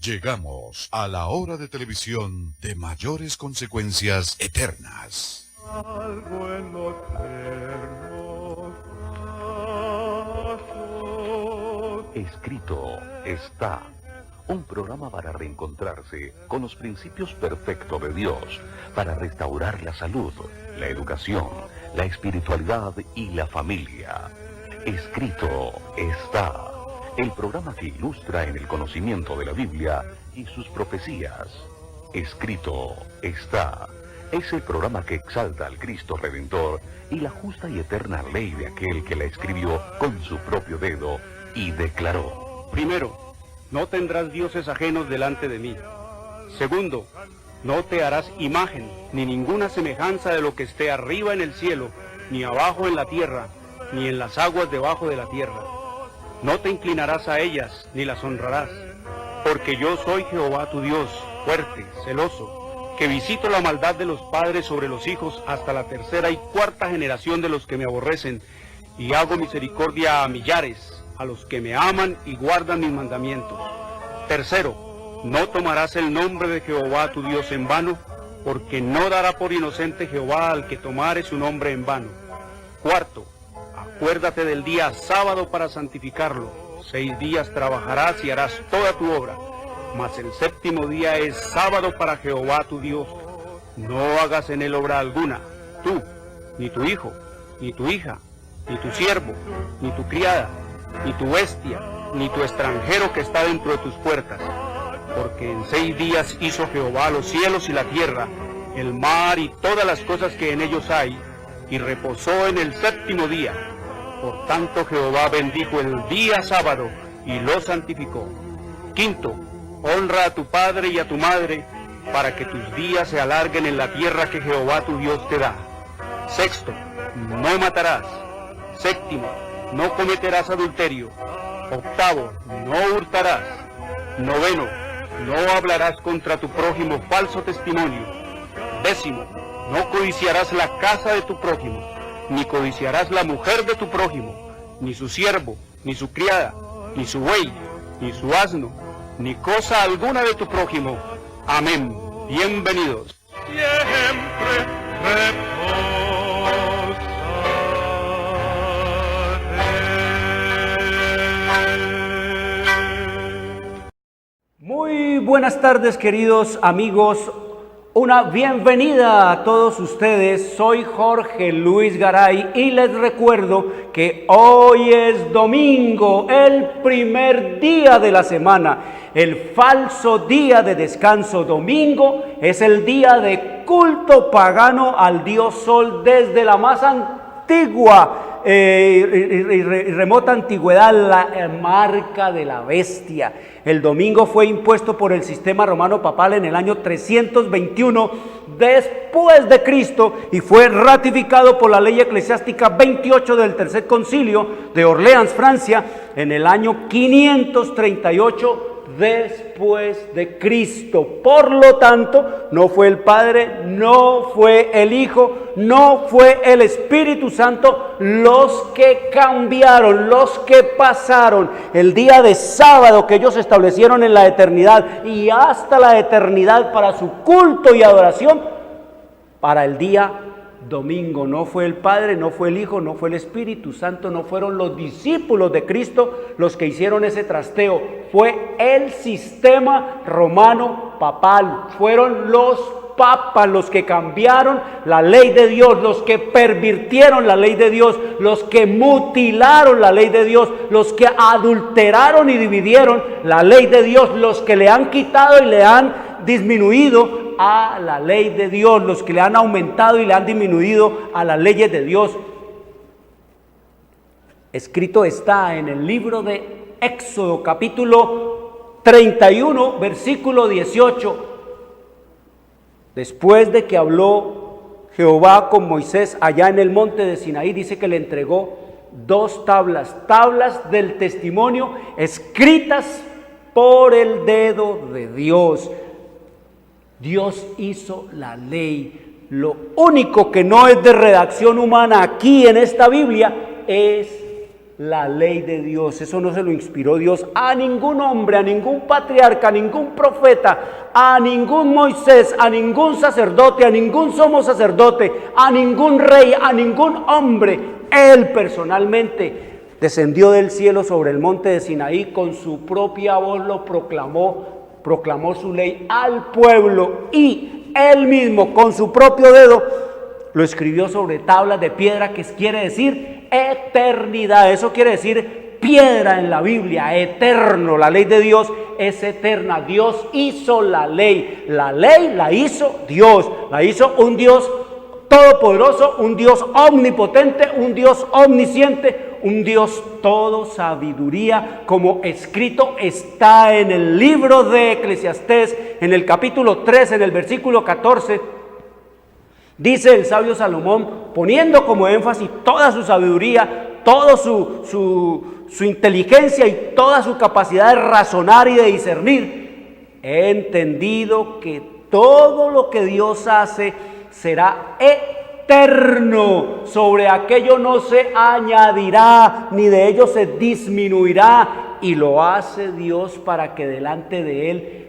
Llegamos a la hora de televisión de mayores consecuencias eternas. Algo en los eternos brazos. Escrito está. Un programa para reencontrarse con los principios perfectos de Dios, para restaurar la salud, la educación, la espiritualidad y la familia. Escrito está. El programa que ilustra en el conocimiento de la Biblia y sus profecías. Escrito está. Es el programa que exalta al Cristo Redentor y la justa y eterna ley de aquel que la escribió con su propio dedo y declaró. Primero, no tendrás dioses ajenos delante de mí. Segundo, no te harás imagen, ni ninguna semejanza de lo que esté arriba en el cielo, ni abajo en la tierra, ni en las aguas debajo de la tierra. No te inclinarás a ellas, ni las honrarás, porque yo soy Jehová tu Dios, fuerte, celoso, que visito la maldad de los padres sobre los hijos hasta la tercera y cuarta generación de los que me aborrecen, y hago misericordia a millares, a los que me aman y guardan mis mandamientos. Tercero, no tomarás el nombre de Jehová tu Dios en vano, porque no dará por inocente Jehová al que tomare su nombre en vano. Cuarto, acuérdate del día sábado para santificarlo. 6 días trabajarás y harás toda tu obra, mas el séptimo día es sábado para Jehová tu Dios. No hagas en él obra alguna, tú, ni tu hijo, ni tu hija, ni tu siervo, ni tu criada, ni tu bestia, ni tu extranjero que está dentro de tus puertas. Porque en 6 días hizo Jehová los cielos y la tierra, el mar y todas las cosas que en ellos hay, y reposó en el séptimo día. Por tanto Jehová bendijo el día sábado y lo santificó. Quinto, honra a tu padre y a tu madre, para que tus días se alarguen en la tierra que Jehová tu Dios te da. Sexto, no matarás. Séptimo, no cometerás adulterio. Octavo, no hurtarás. Noveno, no hablarás contra tu prójimo falso testimonio. Décimo, no codiciarás la casa de tu prójimo, ni codiciarás la mujer de tu prójimo, ni su siervo, ni su criada, ni su buey, ni su asno, ni cosa alguna de tu prójimo. Amén. Bienvenidos. Siempre reposaré. Muy buenas tardes, queridos amigos. Una bienvenida a todos ustedes. Soy Jorge Luis Garay y les recuerdo que hoy es domingo, el primer día de la semana, el falso día de descanso. Domingo es el día de culto pagano al dios Sol desde la más antigua y remota antigüedad, la marca de la bestia. El domingo fue impuesto por el sistema romano papal en el año 321 después de Cristo y fue ratificado por la ley eclesiástica 28 del Tercer Concilio de Orleans, Francia, en el año 538 después de Cristo. Por lo tanto, no fue el Padre, no fue el Hijo, no fue el Espíritu Santo los que cambiaron, los que pasaron el día de sábado que ellos establecieron en la eternidad y hasta la eternidad para su culto y adoración, para el día domingo. No fue el Padre, no fue el Hijo, no fue el Espíritu Santo, no fueron los discípulos de Cristo los que hicieron ese trasteo. Fue el sistema romano papal, fueron los papas los que cambiaron la ley de Dios, los que pervirtieron la ley de Dios, los que mutilaron la ley de Dios, los que adulteraron y dividieron la ley de Dios, los que le han quitado y le han disminuido a la ley de Dios, los que le han aumentado y le han disminuido a las leyes de Dios. Escrito está en el libro de Éxodo, capítulo 31, versículo 18. Después de que habló Jehová con Moisés allá en el monte de Sinaí, dice que le entregó 2 tablas del testimonio escritas por el dedo de Dios. Dios hizo la ley. Lo único que no es de redacción humana aquí en esta Biblia es la ley de Dios. Eso no se lo inspiró Dios a ningún hombre, a ningún patriarca, a ningún profeta, a ningún Moisés, a ningún sacerdote, a ningún sumo sacerdote, a ningún rey, a ningún hombre. Él personalmente descendió del cielo sobre el monte de Sinaí, con su propia voz lo proclamó su ley al pueblo, y él mismo con su propio dedo lo escribió sobre tablas de piedra, que quiere decir eternidad. Eso quiere decir piedra en la Biblia, eterno. La ley de Dios es eterna. Dios hizo la ley la hizo Dios, la hizo un Dios todopoderoso, un Dios omnipotente, un Dios omnisciente, un Dios todo sabiduría, como escrito está en el libro de Eclesiastés, en el capítulo 3, en el versículo 14. Dice el sabio Salomón, poniendo como énfasis toda su sabiduría, toda su inteligencia y toda su capacidad de razonar y de discernir: he entendido que todo lo que Dios hace será eterno, sobre aquello no se añadirá, ni de ello se disminuirá, y lo hace Dios para que delante de él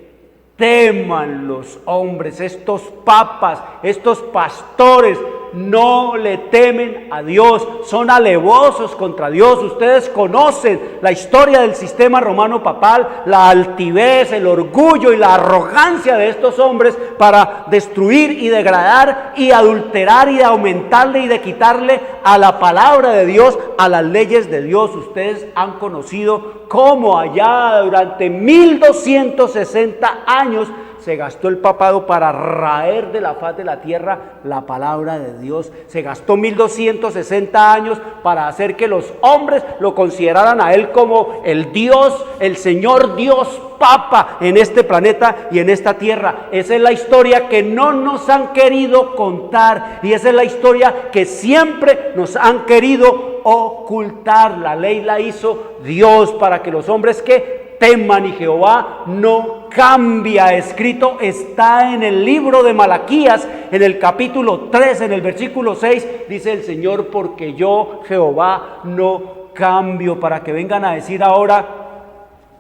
teman los hombres. Estos papas, estos pastores no le temen a Dios, son alevosos contra Dios. Ustedes conocen la historia del sistema romano papal, la altivez, el orgullo y la arrogancia de estos hombres para destruir y degradar y adulterar y de aumentarle y de quitarle a la palabra de Dios, a las leyes de Dios. Ustedes han conocido cómo allá durante 1260 años se gastó el papado para raer de la faz de la tierra la palabra de Dios. Se gastó 1260 años para hacer que los hombres lo consideraran a él como el Dios, el Señor Dios Papa en este planeta y en esta tierra. Esa es la historia que no nos han querido contar, y esa es la historia que siempre nos han querido ocultar. La ley la hizo Dios para que los hombres que teman, y Jehová no cambia. Escrito está en el libro de Malaquías, en el capítulo 3, en el versículo 6, dice el Señor: porque yo, Jehová, no cambio. Para que vengan a decir ahora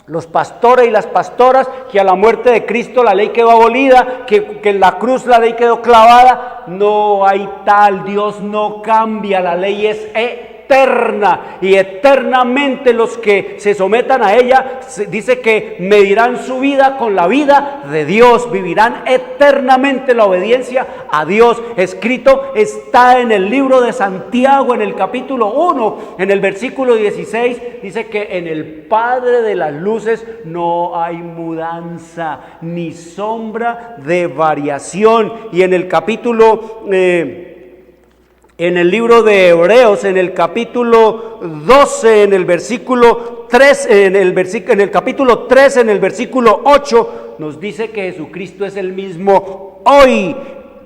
los pastores y las pastoras que a la muerte de Cristo la ley quedó abolida, que en la cruz la ley quedó clavada. No hay tal. Dios no cambia. La ley es eterna, y eternamente los que se sometan a ella, dice que medirán su vida con la vida de Dios, vivirán eternamente la obediencia a Dios. Escrito está en el libro de Santiago, en el capítulo 1, en el versículo 16, dice que en el Padre de las luces no hay mudanza ni sombra de variación. Y en el capítulo en el libro de Hebreos, en el capítulo 12, en el versículo 3, en el capítulo 3, en el versículo 8, nos dice que Jesucristo es el mismo hoy,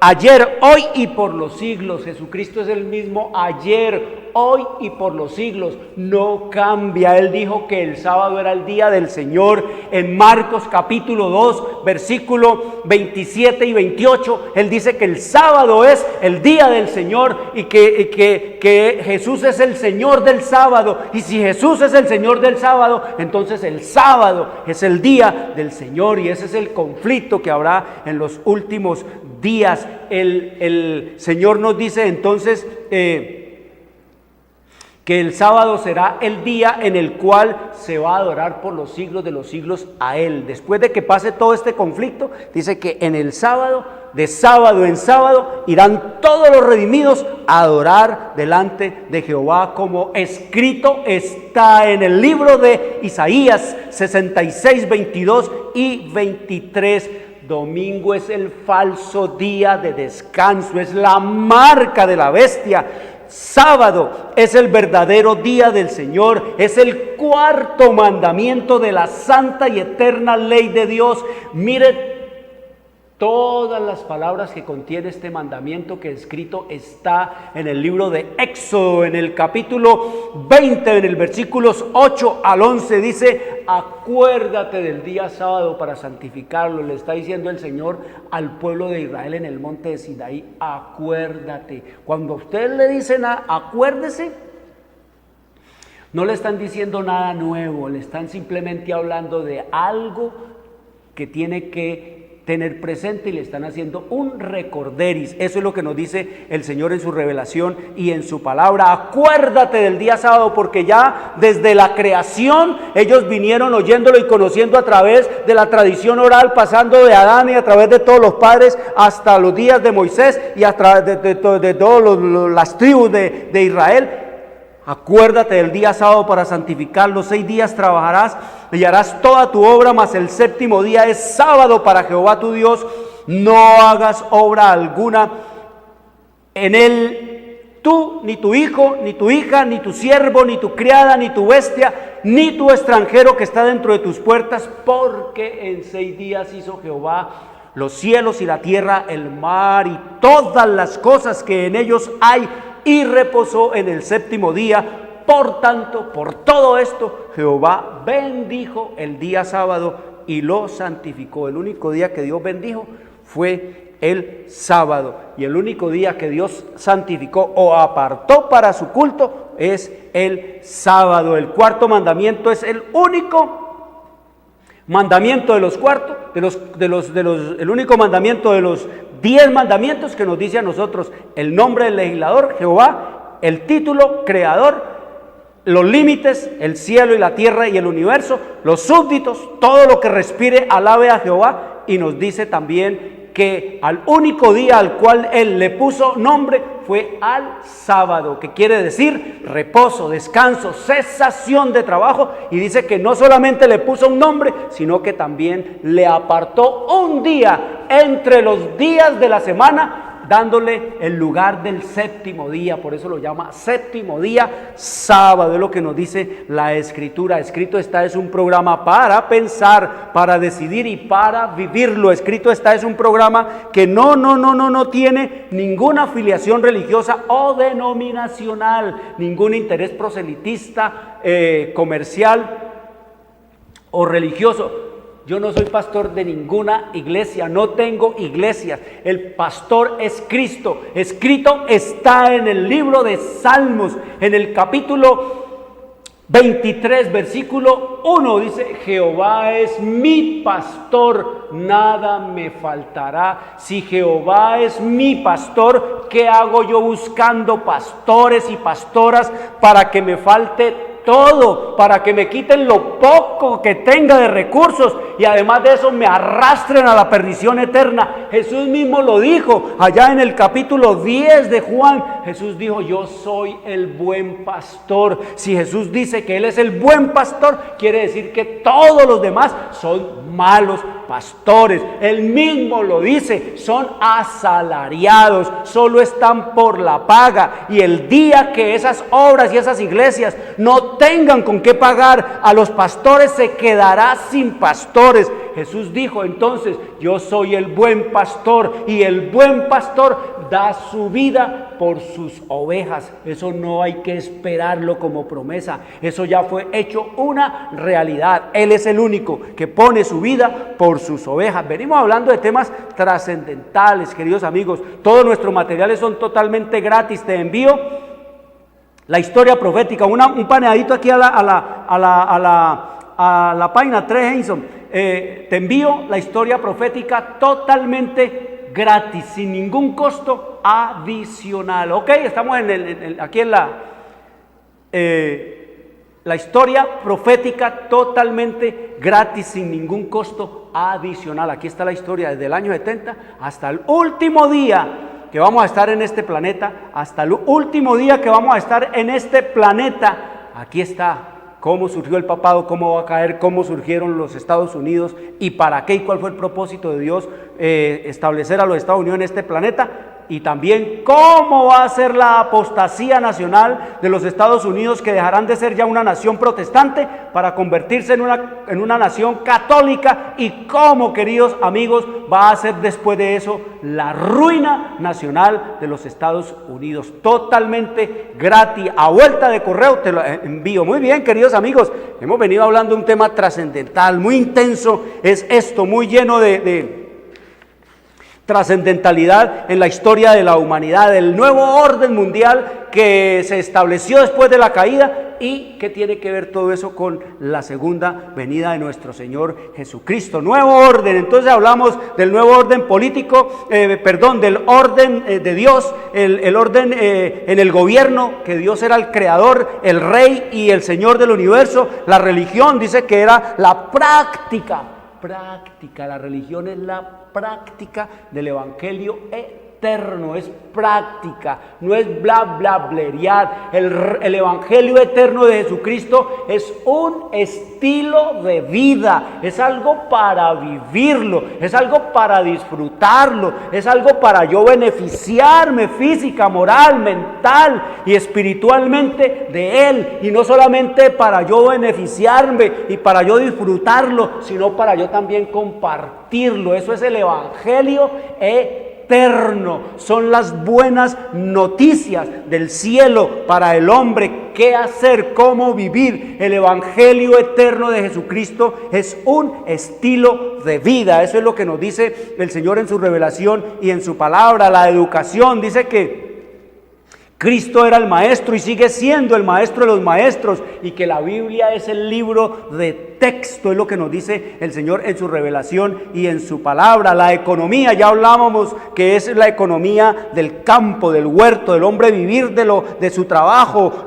ayer, hoy y por los siglos. Jesucristo es el mismo ayer, hoy y por los siglos. No cambia. Él dijo que el sábado era el día del Señor. En Marcos capítulo 2, versículo 27 y 28, Él dice que el sábado es el día del Señor, y que Jesús es el Señor del sábado. Y si Jesús es el Señor del sábado, entonces el sábado es el día del Señor. Y ese es el conflicto que habrá en los últimos días. El Señor nos dice entonces que el sábado será el día en el cual se va a adorar por los siglos de los siglos a Él. Después de que pase todo este conflicto, dice que en el sábado, de sábado en sábado, irán todos los redimidos a adorar delante de Jehová, como escrito está en el libro de Isaías 66, 22 y 23. Domingo es el falso día de descanso, es la marca de la bestia. Sábado es el verdadero día del Señor, es el cuarto mandamiento de la santa y eterna ley de Dios. Mire todas las palabras que contiene este mandamiento, que escrito está en el libro de Éxodo, en el capítulo 20, en el versículos 8 al 11, dice: acuérdate del día sábado para santificarlo. Le está diciendo el Señor al pueblo de Israel en el monte de Sinaí: acuérdate. Cuando ustedes le dicen acuérdese, No le están diciendo nada nuevo, le están simplemente hablando de algo que tiene que tener presente y le están haciendo un recorderis. Eso es lo que nos dice el Señor en su revelación y en su palabra. Acuérdate del día sábado, porque ya desde la creación ellos vinieron oyéndolo y conociendo a través de la tradición oral, pasando de Adán y a través de todos los padres hasta los días de Moisés y a través de todas las tribus de Israel. Acuérdate del día sábado para santificarlo. 6 días trabajarás y harás toda tu obra, mas el séptimo día es sábado para Jehová tu Dios. No hagas obra alguna en él, tú, ni tu hijo, ni tu hija, ni tu siervo, ni tu criada, ni tu bestia, ni tu extranjero que está dentro de tus puertas, porque en 6 días hizo Jehová los cielos y la tierra, el mar y todas las cosas que en ellos hay, y reposó en el séptimo día. Por tanto, por todo esto, Jehová bendijo el día sábado y lo santificó. El único día que Dios bendijo fue el sábado, y el único día que Dios santificó o apartó para su culto es el sábado. El cuarto mandamiento es el único mandamiento de los cuartos, el único mandamiento de los 10 mandamientos que nos dice a nosotros el nombre del legislador, Jehová, el título, creador, los límites, el cielo y la tierra y el universo, los súbditos, todo lo que respire, alabe a Jehová. Y nos dice también que al único día al cual él le puso nombre fue al sábado, que quiere decir reposo, descanso, cesación de trabajo. Y dice que no solamente le puso un nombre, sino que también le apartó un día entre los días de la semana, dándole el lugar del séptimo día. Por eso lo llama séptimo día, sábado. Es lo que nos dice la Escritura. Escrito está es un programa para pensar, para decidir y para vivirlo. Escrito está es un programa que no tiene ninguna afiliación religiosa o denominacional, ningún interés proselitista, comercial o religioso. Yo no soy pastor de ninguna iglesia, no tengo iglesias. El pastor es Cristo. Escrito está en el libro de Salmos, en el capítulo 23, versículo 1, dice: Jehová es mi pastor, nada me faltará. Si Jehová es mi pastor, ¿qué hago yo buscando pastores y pastoras para que me falte todo, para que me quiten lo poco que tenga de recursos y además de eso me arrastren a la perdición eterna? Jesús mismo lo dijo allá en el capítulo 10 de Juan. Jesús dijo: yo soy el buen pastor. Si Jesús dice que Él es el buen pastor, quiere decir que todos los demás son malos pastores. Él mismo lo dice: son asalariados, solo están por la paga, y el día que esas obras y esas iglesias no tengan con qué pagar a los pastores, se quedará sin pastores. Jesús dijo entonces: yo soy el buen pastor, y el buen pastor da su vida por sus ovejas. Eso no hay que esperarlo como promesa, eso ya fue hecho una realidad. Él es el único que pone su vida por sus ovejas. Venimos hablando de temas trascendentales, queridos amigos. Todos nuestros materiales son totalmente gratis. Te envío la historia profética, un paneadito aquí a la página 3, Henson. Te envío la historia profética totalmente gratis, sin ningún costo adicional. Ok, estamos aquí en la historia profética totalmente gratis, sin ningún costo adicional. Aquí está la historia desde el año 70 hasta el último día que vamos a estar en este planeta, hasta el último día que vamos a estar en este planeta. Aquí está cómo surgió el papado, cómo va a caer, cómo surgieron los Estados Unidos y para qué y cuál fue el propósito de Dios establecer a los Estados Unidos en este planeta, y también cómo va a ser la apostasía nacional de los Estados Unidos, que dejarán de ser ya una nación protestante para convertirse en una nación católica, y cómo, queridos amigos, va a ser después de eso la ruina nacional de los Estados Unidos. Totalmente gratis, a vuelta de correo te lo envío. Muy bien, queridos amigos, hemos venido hablando de un tema trascendental, muy intenso es esto, muy lleno de trascendentalidad en la historia de la humanidad, el nuevo orden mundial que se estableció después de la caída, ¿Y qué tiene que ver todo eso con la segunda venida de nuestro Señor Jesucristo? Nuevo orden. Entonces hablamos del nuevo orden político, del orden de Dios, el orden en el gobierno, que Dios era el creador, el rey y el Señor del universo. La religión dice que era la práctica, la religión es la práctica del evangelio eterno, es práctica, no es bla bla bleriar. El evangelio eterno de Jesucristo es un estilo de vida, es algo para vivirlo, es algo para disfrutarlo, es algo para yo beneficiarme física, moral, mental y espiritualmente de él, y no solamente para yo beneficiarme y para yo disfrutarlo, sino para yo también compartirlo. Eso es el evangelio eterno, son las buenas noticias del cielo para el hombre. ¿Qué hacer? ¿Cómo vivir? El evangelio eterno de Jesucristo es un estilo de vida. Eso es lo que nos dice el Señor en su revelación y en su palabra. La educación dice que Cristo era el maestro y sigue siendo el maestro de los maestros, y que la Biblia es el libro de texto, es lo que nos dice el Señor en su revelación y en su palabra. La economía, ya hablábamos que es la economía del campo, del huerto, del hombre vivir de su trabajo,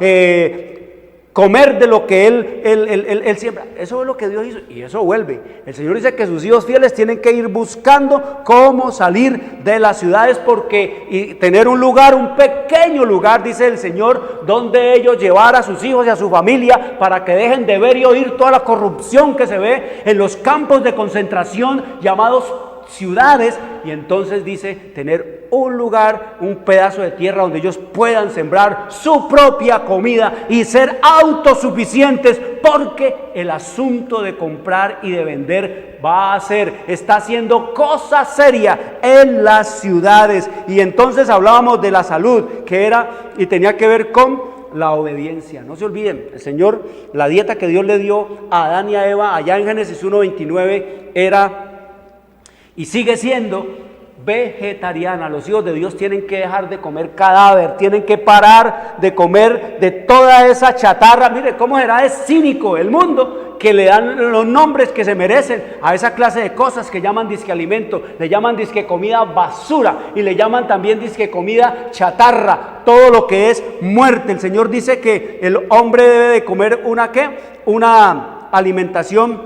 comer de lo que él siembra. Eso es lo que Dios hizo y eso vuelve. El Señor dice que sus hijos fieles tienen que ir buscando cómo salir de las ciudades y tener un lugar, un pequeño lugar, dice el Señor, donde ellos llevar a sus hijos y a su familia para que dejen de ver y oír toda la corrupción que se ve en los campos de concentración llamados ciudades. Y entonces dice tener un lugar, un pedazo de tierra donde ellos puedan sembrar su propia comida y ser autosuficientes, porque el asunto de comprar y de vender está haciendo cosa seria en las ciudades. Y entonces hablábamos de la salud, que era y tenía que ver con la obediencia. No se olviden, el Señor, la dieta que Dios le dio a Adán y a Eva allá en Génesis 1:29 era y sigue siendo vegetariana. Los hijos de Dios tienen que dejar de comer cadáver, tienen que parar de comer de toda esa chatarra. Mire cómo será de cínico el mundo, que le dan los nombres que se merecen a esa clase de cosas que llaman disque alimento, le llaman disque comida basura y le llaman también disque comida chatarra, todo lo que es muerte. El Señor dice que el hombre debe de comer una alimentación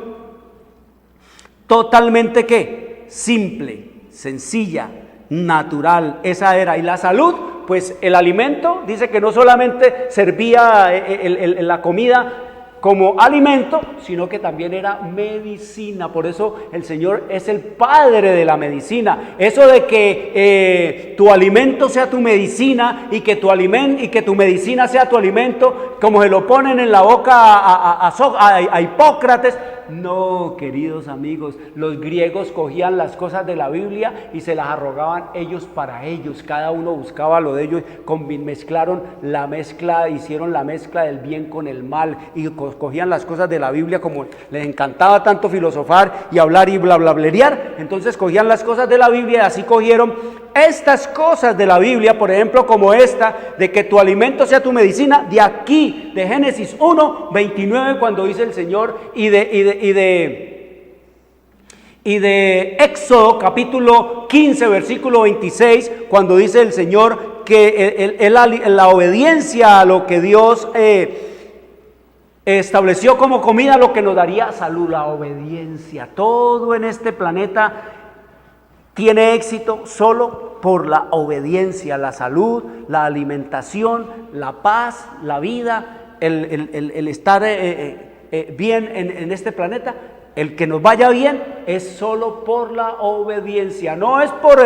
totalmente simple, sencilla, natural. Esa era. Y la salud, pues el alimento, dice que no solamente servía la comida como alimento, sino que también era medicina. Por eso el Señor es el padre de la medicina. Eso de que tu alimento sea tu medicina y que tu medicina sea tu alimento, como se lo ponen en la boca a Hipócrates. No, queridos amigos, los griegos cogían las cosas de la Biblia y se las arrogaban ellos para ellos. Cada uno buscaba lo de ellos, hicieron la mezcla del bien con el mal y cogían las cosas de la Biblia, como les encantaba tanto filosofar y hablar y bla bla blerear. Entonces cogían las cosas de la Biblia y así cogieron estas cosas de la Biblia, por ejemplo, como esta, de que tu alimento sea tu medicina, de aquí, de Génesis 1:29, cuando dice el Señor, y de Éxodo capítulo 15, versículo 26, cuando dice el Señor que la obediencia a lo que Dios estableció como comida, lo que nos daría salud, la obediencia. Todo en este planeta tiene éxito solo por la obediencia, la salud, la alimentación, la paz, la vida, el estar bien en este planeta. El que nos vaya bien es solo por la obediencia, no es por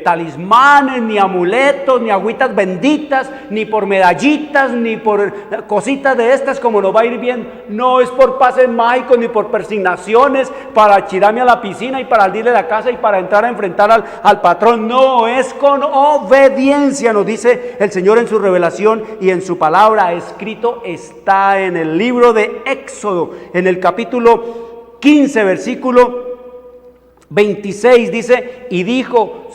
talismanes, ni amuletos, ni agüitas benditas, ni por medallitas, ni por cositas de estas como nos va a ir bien. No es por pases mágicos, ni por persignaciones para tirarme a la piscina y para salir de la casa y para entrar a enfrentar al patrón. No, es con obediencia, nos dice el Señor en su revelación y en su palabra. Escrito está en el libro de Éxodo, en el capítulo 15, versículo 26, dice: y dijo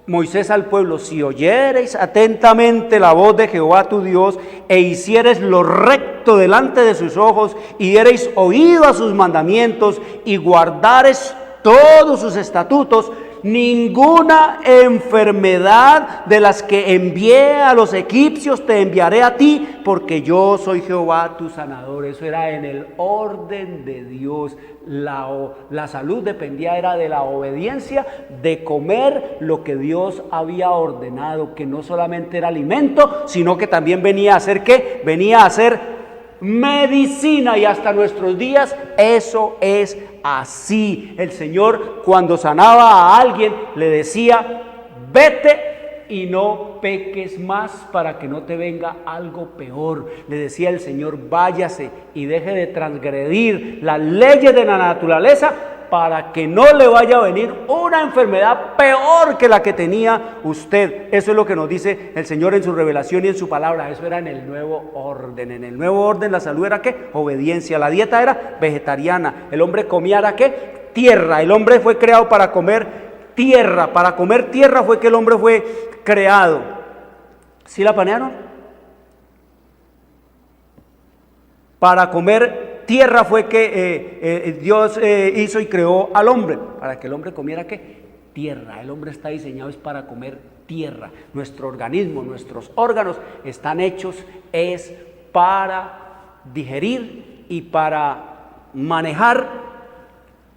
Moisés al pueblo: si oyereis atentamente la voz de Jehová tu Dios, e hiciereis lo recto delante de sus ojos, y diereis oído a sus mandamientos, y guardareis todos sus estatutos, ninguna enfermedad de las que envié a los egipcios te enviaré a ti, porque yo soy Jehová tu sanador. Eso era en el orden de Dios. La salud dependía, era de la obediencia, de comer lo que Dios había ordenado, que no solamente era alimento, sino que también venía a ser ¿qué? Venía a ser medicina, y hasta nuestros días eso es así. El Señor, cuando sanaba a alguien, le decía: vete y no peques más para que no te venga algo peor. Le decía el Señor: váyase y deje de transgredir las leyes de la naturaleza, para que no le vaya a venir una enfermedad peor que la que tenía usted. Eso es lo que nos dice el Señor en su revelación y en su palabra. Eso era en el nuevo orden. En el nuevo orden la salud era ¿qué? Obediencia. La dieta era vegetariana. El hombre comía ¿era qué? Tierra. El hombre fue creado para comer tierra. Para comer tierra fue que el hombre fue creado. ¿Sí la planearon? Para comer tierra fue que Dios hizo y creó al hombre, para que el hombre comiera ¿qué? Tierra. El hombre está diseñado es para comer tierra. Nuestro organismo, nuestros órganos están hechos es para digerir y para manejar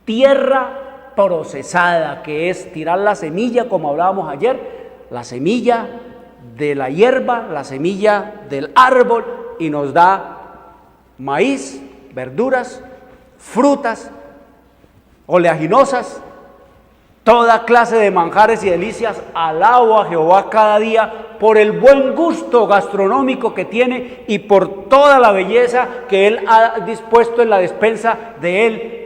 tierra procesada, que es tirar la semilla, como hablábamos ayer, la semilla de la hierba, la semilla del árbol, y nos da maíz, verduras, frutas, oleaginosas, toda clase de manjares y delicias. Alabo a Jehová cada día por el buen gusto gastronómico que tiene y por toda la belleza que Él ha dispuesto en la despensa de Él,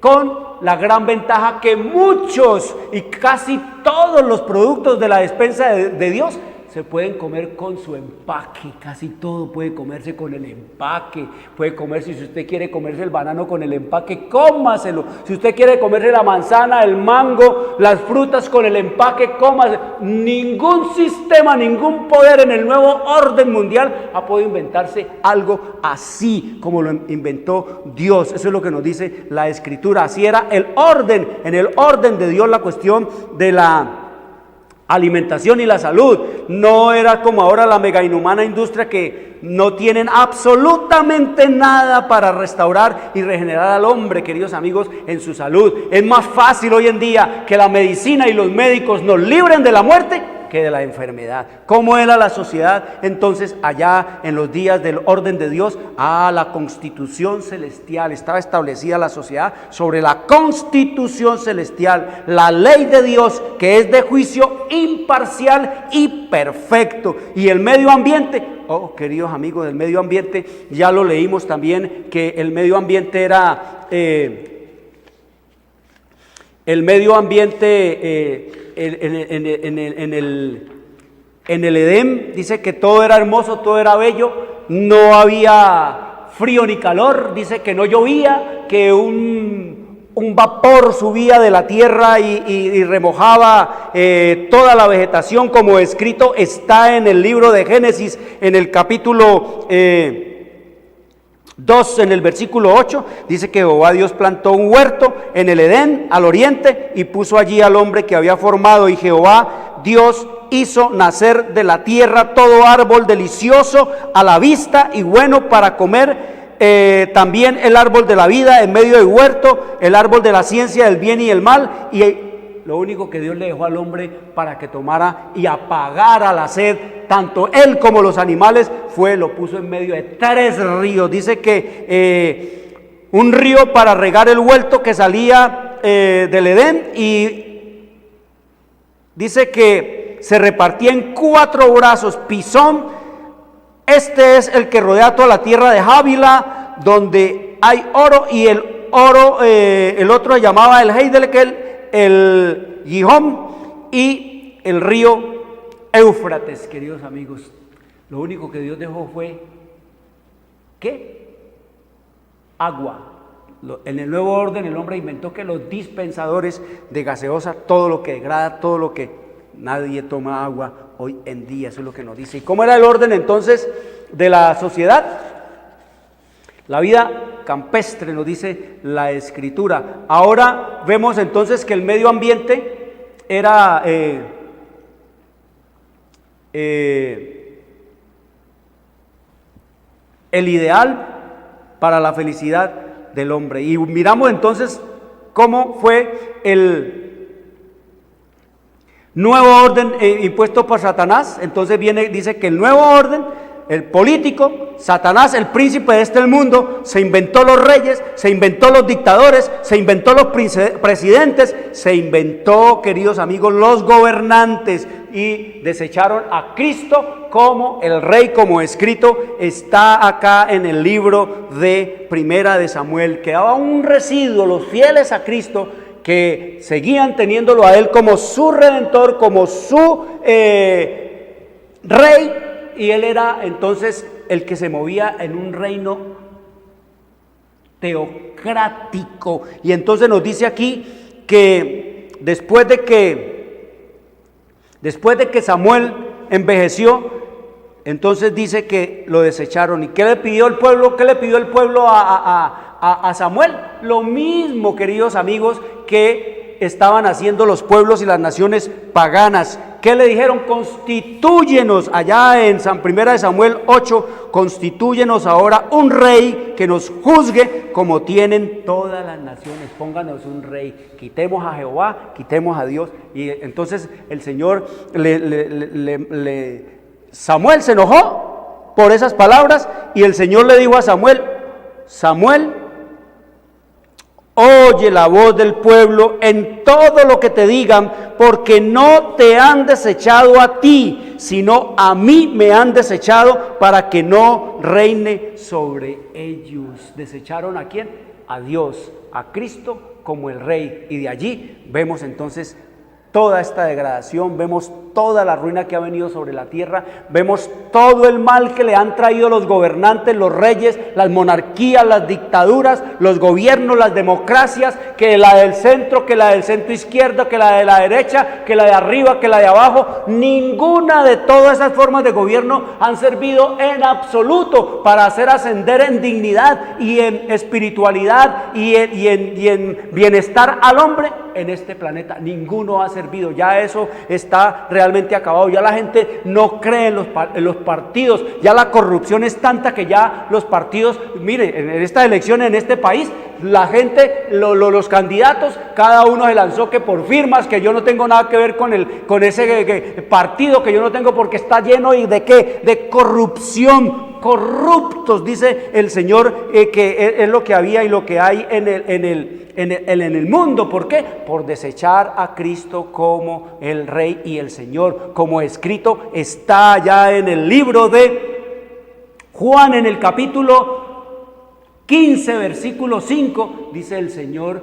con la gran ventaja que muchos y casi todos los productos de la despensa de Dios se pueden comer con su empaque. Casi todo puede comerse con el empaque. Puede comerse, si usted quiere comerse el banano con el empaque, cómaselo. Si usted quiere comerse la manzana, el mango, las frutas con el empaque, cómaselo. Ningún sistema, ningún poder en el nuevo orden mundial ha podido inventarse algo así como lo inventó Dios. Eso es lo que nos dice la Escritura. Así era el orden, en el orden de Dios, la cuestión de la alimentación y la salud. No era como ahora la mega inhumana industria, que no tienen absolutamente nada para restaurar y regenerar al hombre, queridos amigos, en su salud. Es más fácil hoy en día que la medicina y los médicos nos libren de la muerte que de la enfermedad. ¿Cómo era la sociedad entonces allá en los días del orden de Dios? La constitución celestial. Estaba establecida la sociedad sobre la constitución celestial, la ley de Dios, que es de juicio imparcial y perfecto. Y el medio ambiente, queridos amigos, del medio ambiente, ya lo leímos también, que el medio ambiente era el medio ambiente en el Edén, dice que todo era hermoso, todo era bello, no había frío ni calor, dice que no llovía, que un vapor subía de la tierra y remojaba toda la vegetación, como escrito está en el libro de Génesis, en el capítulo 2, en el versículo 8, dice que Jehová Dios plantó un huerto en el Edén al oriente y puso allí al hombre que había formado, y Jehová Dios hizo nacer de la tierra todo árbol delicioso a la vista y bueno para comer, también el árbol de la vida en medio del huerto, el árbol de la ciencia del bien y el mal, y lo único que Dios le dejó al hombre para que tomara y apagara la sed, tanto él como los animales, lo puso en medio de 3 ríos. Dice que un río para regar el huerto que salía del Edén, y dice que se repartía en 4 brazos. Pisón, este es el que rodea toda la tierra de Jávila, donde hay oro, y el oro, el otro se llamaba el Heidelkel, el Gihón y el río Éufrates. Queridos amigos, lo único que Dios dejó fue ¿qué? Agua. En el nuevo orden el hombre inventó que los dispensadores de gaseosa, todo lo que degrada, todo lo que Nadie toma agua hoy en día, eso es lo que nos dice. ¿Y cómo era el orden entonces de la sociedad? La vida campestre, nos dice la Escritura. Ahora vemos entonces que el medio ambiente era el ideal para la felicidad del hombre. Y miramos entonces cómo fue el nuevo orden impuesto por Satanás. Entonces dice que el nuevo orden, el político, Satanás, el príncipe de este mundo, se inventó los reyes, se inventó los dictadores, se inventó los presidentes, se inventó, queridos amigos, los gobernantes, y desecharon a Cristo como el rey, como escrito está acá en el libro de Primera de Samuel. Quedaba un residuo, los fieles a Cristo, que seguían teniéndolo a él como su redentor, como su rey, y él era entonces el que se movía en un reino teocrático. Y entonces nos dice aquí que después de que Samuel envejeció, entonces dice que lo desecharon. ¿Y qué le pidió el pueblo? ¿Qué le pidió el pueblo a Samuel? Lo mismo, queridos amigos, que estaban haciendo los pueblos y las naciones paganas. ¿Qué le dijeron? Constitúyenos, allá en Primera de Samuel 8, constitúyenos ahora un rey que nos juzgue como tienen todas las naciones. Pónganos un rey, quitemos a Jehová, quitemos a Dios. Y entonces el Señor, Samuel se enojó por esas palabras, y el Señor le dijo a Samuel: Samuel, oye la voz del pueblo en todo lo que te digan, porque no te han desechado a ti, sino a mí me han desechado para que no reine sobre ellos. ¿Desecharon a quién? A Dios, a Cristo como el Rey. Y de allí vemos entonces toda esta degradación, vemos toda la ruina que ha venido sobre la tierra, vemos todo el mal que le han traído los gobernantes, los reyes, las monarquías, las dictaduras, los gobiernos, las democracias, que la del centro, que la del centro izquierda, que la de la derecha, que la de arriba, que la de abajo. Ninguna de todas esas formas de gobierno han servido en absoluto para hacer ascender en dignidad y en espiritualidad y en bienestar al hombre en este planeta. Ninguno ha servido. Ya eso está realmente acabado. Ya la gente no cree en los partidos. Ya la corrupción es tanta que ya los partidos, mire, en esta elección en este país, la gente, los candidatos, cada uno se lanzó que por firmas, que yo no tengo nada que ver con ese partido, que yo no tengo, porque está lleno de ¿qué? De corrupción. Corruptos, dice el Señor, que es lo que había y lo que hay en el mundo. ¿Por qué? Por desechar a Cristo como el Rey y el Señor, como escrito está ya en el libro de Juan, en el capítulo 15, versículo 5, dice el Señor: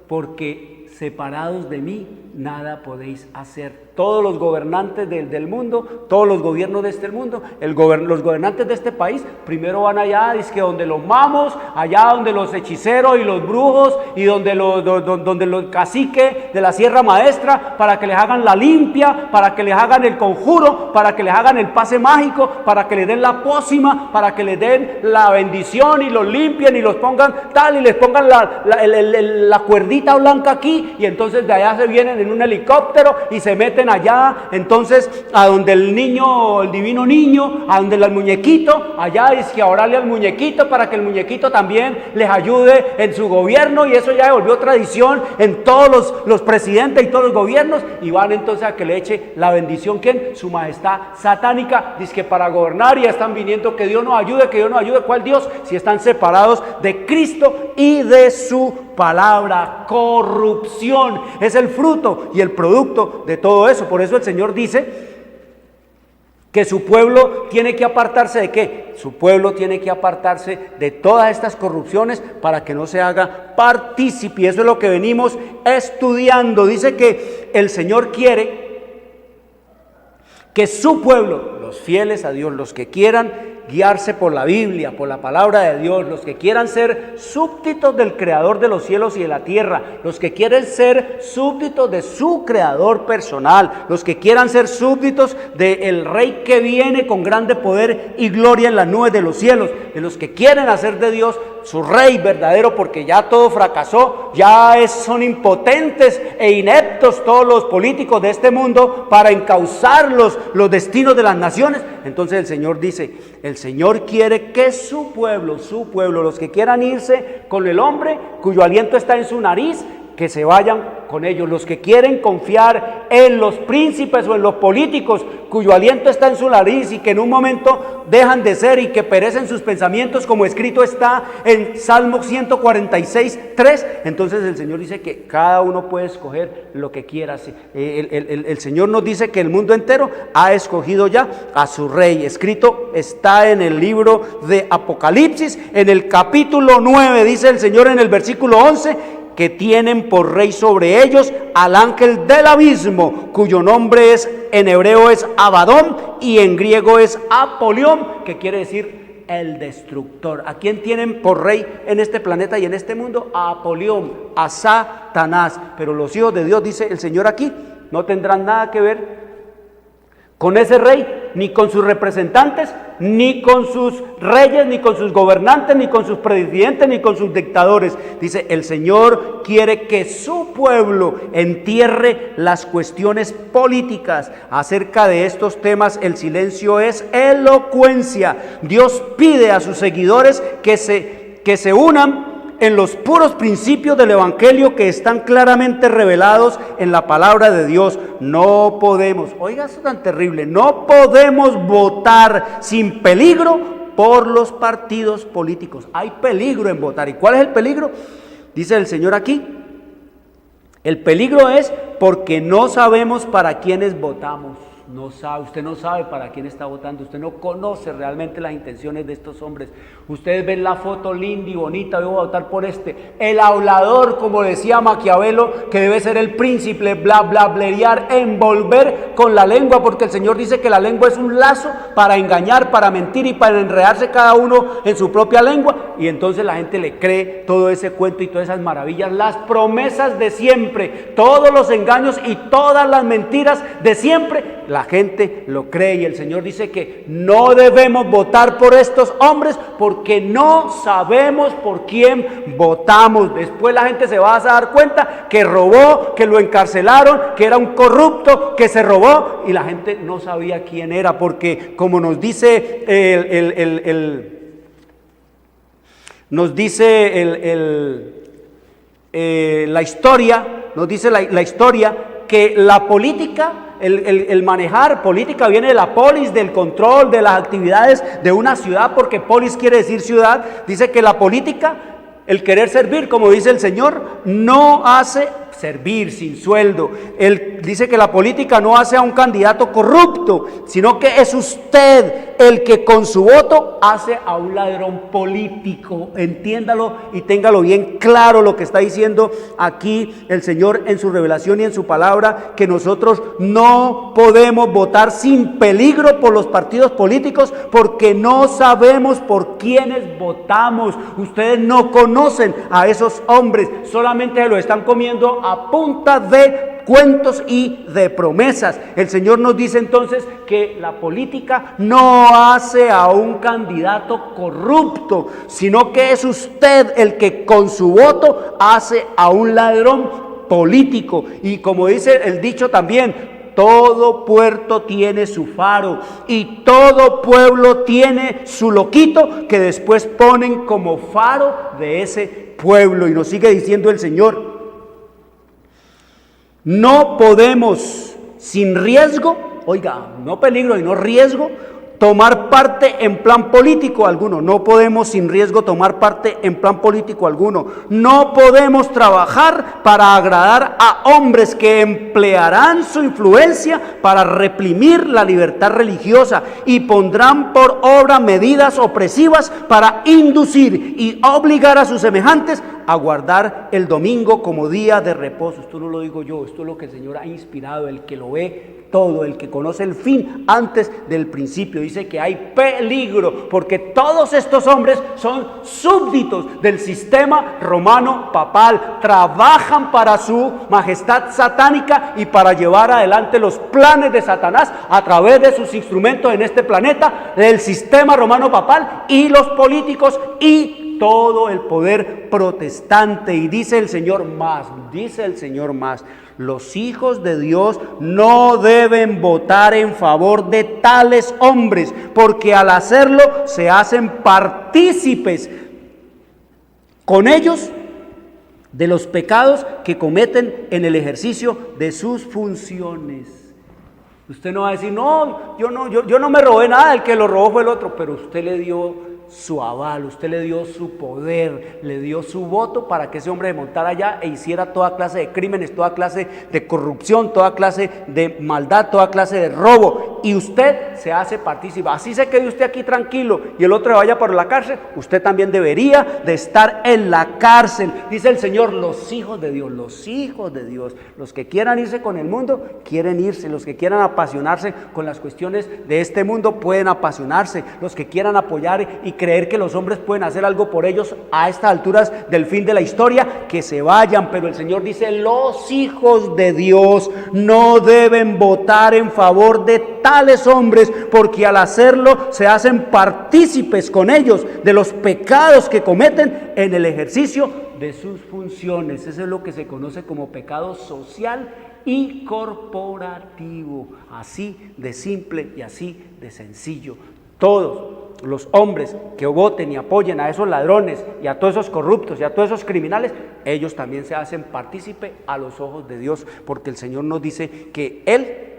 porque separados de mí nada podéis hacer. Todos los gobernantes del mundo, todos los gobiernos de este mundo, los gobernantes de este país, primero van allá, dice que donde los mamos, allá donde los hechiceros y los brujos, y donde los caciques de la Sierra Maestra, para que les hagan la limpia, para que les hagan el conjuro, para que les hagan el pase mágico, para que les den la pócima, para que les den la bendición y los limpien y los pongan tal, y les pongan la cuerdita blanca aquí, y entonces de allá se vienen en un helicóptero y se meten allá, entonces a donde el niño, el divino niño, a donde el muñequito, allá es que a orarle al muñequito para que el muñequito también les ayude en su gobierno, y eso ya se volvió tradición en todos los presidentes y todos los gobiernos, y van entonces a que le eche la bendición, ¿quién? Su majestad satánica, dice que para gobernar, y ya están viniendo que Dios nos ayude, que Dios nos ayude. ¿Cuál Dios? Si están separados de Cristo y de su palabra. Corrupción es el fruto y el producto de todo eso. Por eso el Señor dice que su pueblo tiene que apartarse ¿de qué? Su pueblo tiene que apartarse de todas estas corrupciones para que no se haga partícipe. Y eso es lo que venimos estudiando. Dice que el Señor quiere que su pueblo, los fieles a Dios, los que quieran guiarse por la Biblia, por la palabra de Dios, los que quieran ser súbditos del Creador de los cielos y de la tierra, los que quieren ser súbditos de su Creador personal, los que quieran ser súbditos del Rey que viene con grande poder y gloria en las nubes de los cielos, de los que quieren hacer de Dios su Rey verdadero, porque ya todo fracasó, son impotentes e ineptos todos los políticos de este mundo para encauzar los destinos de las naciones. Entonces el Señor dice, el Señor quiere que su pueblo, los que quieran irse con el hombre cuyo aliento está en su nariz, que se vayan con ellos. Los que quieren confiar en los príncipes o en los políticos cuyo aliento está en su nariz y que en un momento dejan de ser y que perecen sus pensamientos, como escrito está en Salmo 146:3. Entonces el Señor dice que cada uno puede escoger lo que quiera. El Señor nos dice que el mundo entero ha escogido ya a su Rey. Escrito está en el libro de Apocalipsis, en el capítulo 9, dice el Señor en el versículo 11, que tienen por rey sobre ellos al ángel del abismo, cuyo nombre en hebreo es Abadón y en griego es Apolión, que quiere decir el destructor. ¿A quién tienen por rey en este planeta y en este mundo? A Apolión, a Satanás. Pero los hijos de Dios, dice el Señor aquí, no tendrán nada que ver con ese rey, ni con sus representantes, ni con sus reyes, ni con sus gobernantes, ni con sus presidentes, ni con sus dictadores. Dice, el Señor quiere que su pueblo entierre las cuestiones políticas. Acerca de estos temas, el silencio es elocuencia. Dios pide a sus seguidores que se unan en los puros principios del Evangelio que están claramente revelados en la palabra de Dios. No podemos, oiga, eso es tan terrible, no podemos votar sin peligro por los partidos políticos. Hay peligro en votar. ¿Y cuál es el peligro? Dice el Señor aquí, el peligro es porque no sabemos para quiénes votamos. Usted no sabe para quién está votando, usted no conoce realmente las intenciones de estos hombres. Ustedes ven la foto linda y bonita, yo voy a votar por el hablador, como decía Maquiavelo, que debe ser el príncipe, blablear, envolver con la lengua, porque el Señor dice que la lengua es un lazo para engañar, para mentir y para enredarse cada uno en su propia lengua, y entonces la gente le cree todo ese cuento y todas esas maravillas, las promesas de siempre, todos los engaños y todas las mentiras de siempre. La gente lo cree y el Señor dice que no debemos votar por estos hombres porque no sabemos por quién votamos. Después la gente se va a dar cuenta que robó, que lo encarcelaron, que era un corrupto, que se robó y la gente no sabía quién era, porque como nos dice la historia, nos dice la historia que la política, el manejar política viene de la polis, del control de las actividades de una ciudad, porque polis quiere decir ciudad. Dice que la política, el querer servir, como dice el Señor, no hace servir sin sueldo. Él dice que la política no hace a un candidato corrupto, sino que es usted el que con su voto hace a un ladrón político. Entiéndalo y téngalo bien claro lo que está diciendo aquí el Señor en su revelación y en su palabra, que nosotros no podemos votar sin peligro por los partidos políticos porque no sabemos por quiénes votamos. Ustedes no conocen a esos hombres, solamente se lo están comiendo a punta de cuentos y de promesas. El Señor nos dice entonces que la política no hace a un candidato corrupto, sino que es usted el que con su voto hace a un ladrón político. Y como dice el dicho también, todo puerto tiene su faro y todo pueblo tiene su loquito que después ponen como faro de ese pueblo. Y nos sigue diciendo el Señor, no podemos sin riesgo, oiga, no peligro y no riesgo, tomar parte en plan político alguno. No podemos sin riesgo tomar parte en plan político alguno. No podemos trabajar para agradar a hombres que emplearán su influencia para reprimir la libertad religiosa y pondrán por obra medidas opresivas para inducir y obligar a sus semejantes a guardar el domingo como día de reposo. Esto no lo digo yo, esto es lo que el Señor ha inspirado, el que lo ve todo, el que conoce el fin antes del principio. Dice que hay peligro porque todos estos hombres son súbditos del sistema romano papal, trabajan para su majestad satánica y para llevar adelante los planes de Satanás a través de sus instrumentos en este planeta, del sistema romano papal y los políticos y todo el poder protestante. Y dice el Señor más, los hijos de Dios no deben votar en favor de tales hombres, porque al hacerlo se hacen partícipes con ellos de los pecados que cometen en el ejercicio de sus funciones. Usted no va a decir, no, yo no me robé nada, el que lo robó fue el otro, pero usted le dio su aval, usted le dio su poder, le dio su voto para que ese hombre se montara allá e hiciera toda clase de crímenes, toda clase de corrupción, toda clase de maldad, toda clase de robo, y usted se hace partícipe. Así se quede usted aquí tranquilo y el otro vaya por la cárcel, usted también debería de estar en la cárcel. Dice el Señor, los hijos de Dios, los que quieran irse con el mundo, quieren irse, los que quieran apasionarse con las cuestiones de este mundo, pueden apasionarse, los que quieran apoyar y creer que los hombres pueden hacer algo por ellos a estas alturas del fin de la historia, que se vayan. Pero el Señor dice, los hijos de Dios no deben votar en favor de tales hombres, porque al hacerlo se hacen partícipes con ellos de los pecados que cometen en el ejercicio de sus funciones. Eso es lo que se conoce como pecado social y corporativo, así de simple y así de sencillo. Todos los hombres que voten y apoyen a esos ladrones y a todos esos corruptos y a todos esos criminales, ellos también se hacen partícipe a los ojos de Dios, porque el Señor nos dice que Él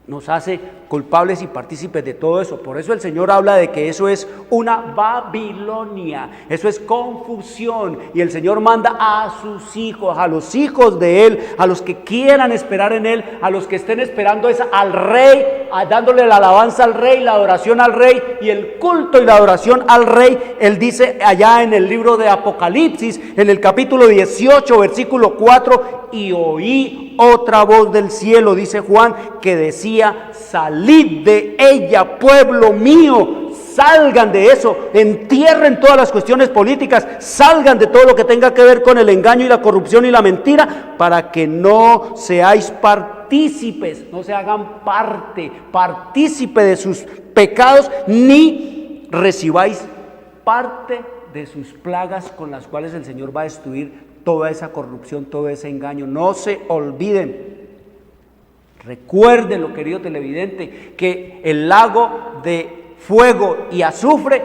nos hace culpables y partícipes de todo eso. Por eso el Señor habla de que eso es una Babilonia, eso es confusión, y el Señor manda a sus hijos, a los hijos de Él, a los que quieran esperar en Él, a los que estén esperando al Rey, dándole la alabanza al Rey, la adoración al Rey y el culto y la adoración al Rey. Él dice allá en el libro de Apocalipsis, en el capítulo 18, versículo 4, y oí otra voz del cielo, dice Juan, que decía, salid de ella, pueblo mío. Salgan de eso, entierren todas las cuestiones políticas, salgan de todo lo que tenga que ver con el engaño y la corrupción y la mentira, para que no seáis partícipes, no se hagan partícipe de sus pecados, ni recibáis parte de sus plagas con las cuales el Señor va a destruir toda esa corrupción, todo ese engaño. No se olviden, recuérdenlo, querido televidente, que el lago de fuego y azufre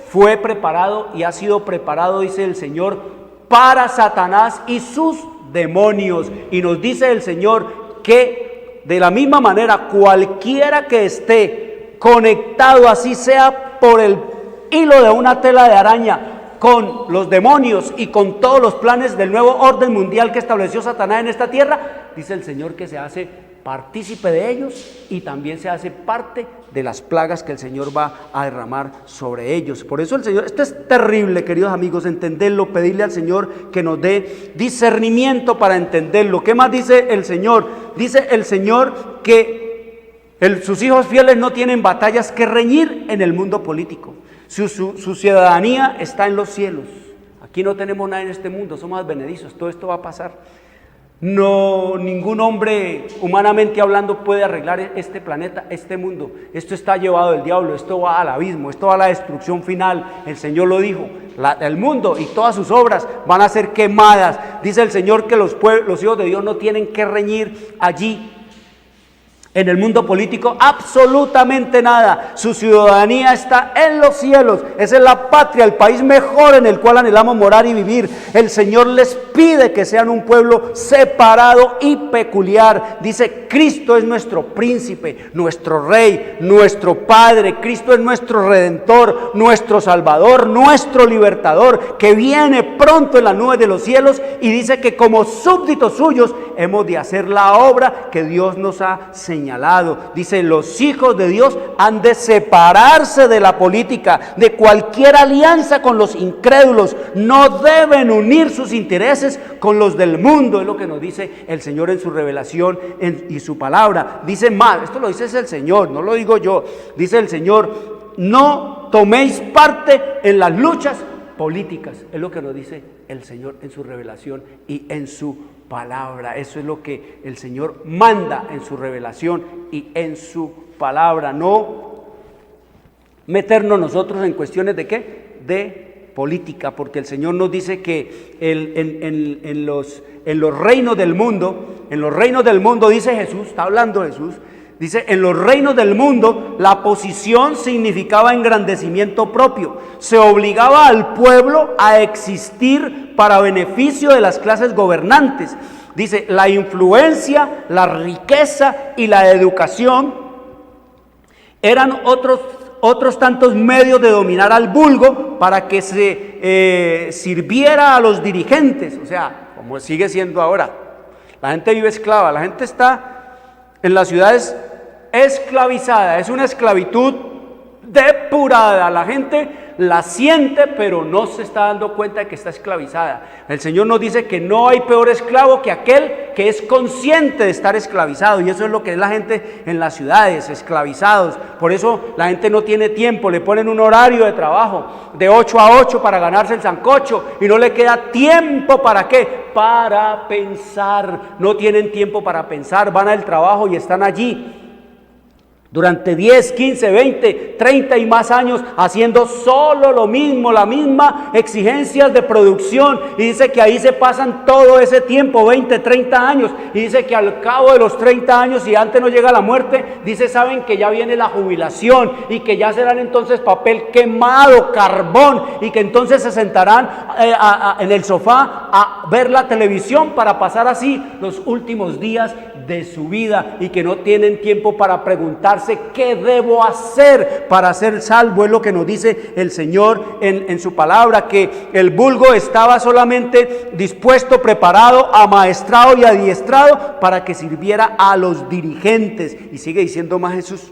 fue preparado y ha sido preparado, dice el Señor, para Satanás y sus demonios. Y nos dice el Señor que de la misma manera cualquiera que esté conectado, así sea por el hilo de una tela de araña, con los demonios y con todos los planes del nuevo orden mundial que estableció Satanás en esta tierra, dice el Señor que se hace partícipe de ellos y también se hace parte de las plagas que el Señor va a derramar sobre ellos. Por eso el Señor, esto es terrible, queridos amigos, entenderlo, pedirle al Señor que nos dé discernimiento para entenderlo. ¿Qué más dice el Señor? Dice el Señor que sus hijos fieles no tienen batallas que reñir en el mundo político. Su ciudadanía está en los cielos. Aquí no tenemos nada en este mundo, somos advenedizos, todo esto va a pasar. No, ningún hombre humanamente hablando puede arreglar este planeta, este mundo. Esto está llevado del diablo, esto va al abismo, esto va a la destrucción final. El Señor lo dijo, el mundo y todas sus obras van a ser quemadas. Dice el Señor que los hijos de Dios no tienen que reñir allí. En el mundo político absolutamente nada. Su ciudadanía está en los cielos. Esa es la patria, el país mejor en el cual anhelamos morar y vivir. El Señor les pide que sean un pueblo separado y peculiar. Dice, Cristo es nuestro príncipe, nuestro rey, nuestro padre. Cristo es nuestro redentor, nuestro salvador, nuestro libertador, que viene pronto en las nubes de los cielos, y dice que como súbditos suyos hemos de hacer la obra que Dios nos ha señalado señalado. Dice, los hijos de Dios han de separarse de la política, de cualquier alianza con los incrédulos. No deben unir sus intereses con los del mundo. Es lo que nos dice el Señor en su revelación y su palabra. Dice más, esto lo dice el Señor, no lo digo yo. Dice el Señor, no toméis parte en las luchas políticas. Es lo que nos dice el Señor en su revelación y en su palabra. Eso es lo que el Señor manda en su revelación y en su palabra. No meternos nosotros en cuestiones de ¿qué? De política, porque el Señor nos dice que en los reinos del mundo, dice Jesús, está hablando Jesús, dice, en los reinos del mundo la posición significaba engrandecimiento propio. Se obligaba al pueblo a existir para beneficio de las clases gobernantes. Dice, la influencia, la riqueza y la educación eran otros tantos medios de dominar al vulgo para que se sirviera a los dirigentes. O sea, como sigue siendo ahora. La gente vive esclava, la gente está en las ciudades esclavizada, es una esclavitud depurada. La gente la siente, pero no se está dando cuenta de que está esclavizada. El Señor nos dice que no hay peor esclavo que aquel que es consciente de estar esclavizado, y eso es lo que es la gente en las ciudades, esclavizados. Por eso la gente no tiene tiempo, le ponen un horario de trabajo de 8 a 8 para ganarse el sancocho y no le queda tiempo. ¿Para qué? Para pensar. No tienen tiempo para pensar, van al trabajo y están allí durante 10, 15, 20, 30 y más años haciendo solo lo mismo, la misma exigencias de producción, y dice que ahí se pasan todo ese tiempo, 20, 30 años, y dice que al cabo de los 30 años, y antes no llega la muerte, dice, saben que ya viene la jubilación y que ya serán entonces papel quemado, carbón, y que entonces se sentarán en el sofá a ver la televisión para pasar así los últimos días de su vida, y que no tienen tiempo para preguntarse qué debo hacer para ser salvo. Es lo que nos dice el Señor en su palabra, que el vulgo estaba solamente dispuesto, preparado, amaestrado y adiestrado para que sirviera a los dirigentes. Y sigue diciendo más Jesús: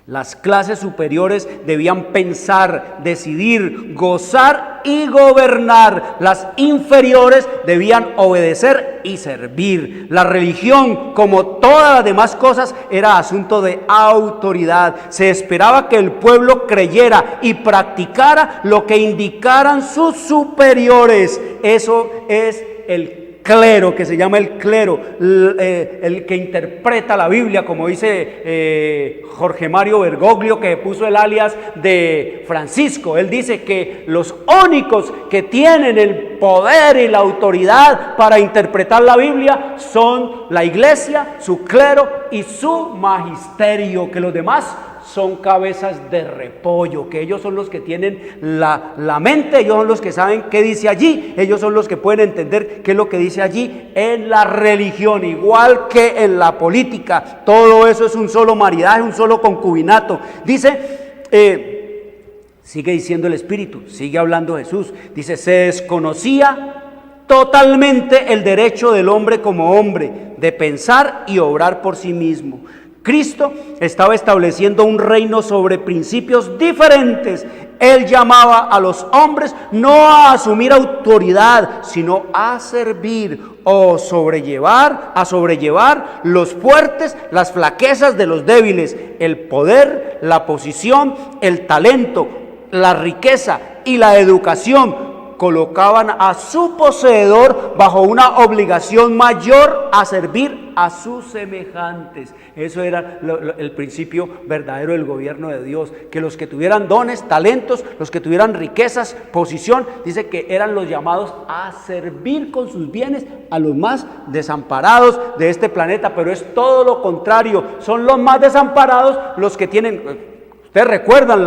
las clases superiores debían pensar, decidir, gozar y gobernar. Las inferiores debían obedecer y servir. La religión, como todas las demás cosas, era asunto de autoridad. Se esperaba que el pueblo creyera y practicara lo que indicaran sus superiores. Eso es el clero, que se llama el clero, el que interpreta la Biblia, como dice Jorge Mario Bergoglio, que puso el alias de Francisco. Él dice que los únicos que tienen el poder y la autoridad para interpretar la Biblia son la iglesia, su clero y su magisterio, que los demás son cabezas de repollo, que ellos son los que tienen la mente, ellos son los que saben qué dice allí, ellos son los que pueden entender qué es lo que dice allí. En la religión, igual que en la política, todo eso es un solo maridaje, un solo concubinato. Dice, sigue diciendo el Espíritu, sigue hablando Jesús, dice, se desconocía totalmente el derecho del hombre como hombre de pensar y obrar por sí mismo. Cristo estaba estableciendo un reino sobre principios diferentes. Él llamaba a los hombres no a asumir autoridad, sino a servir o a sobrellevar los fuertes, las flaquezas de los débiles. El poder, la posición, el talento, la riqueza y la educación colocaban a su poseedor bajo una obligación mayor a servir a sus semejantes. Eso era el principio verdadero del gobierno de Dios, que los que tuvieran dones, talentos, los que tuvieran riquezas, posición, dice que eran los llamados a servir con sus bienes a los más desamparados de este planeta. Pero es todo lo contrario, son los más desamparados los que tienen. Ustedes recuerdan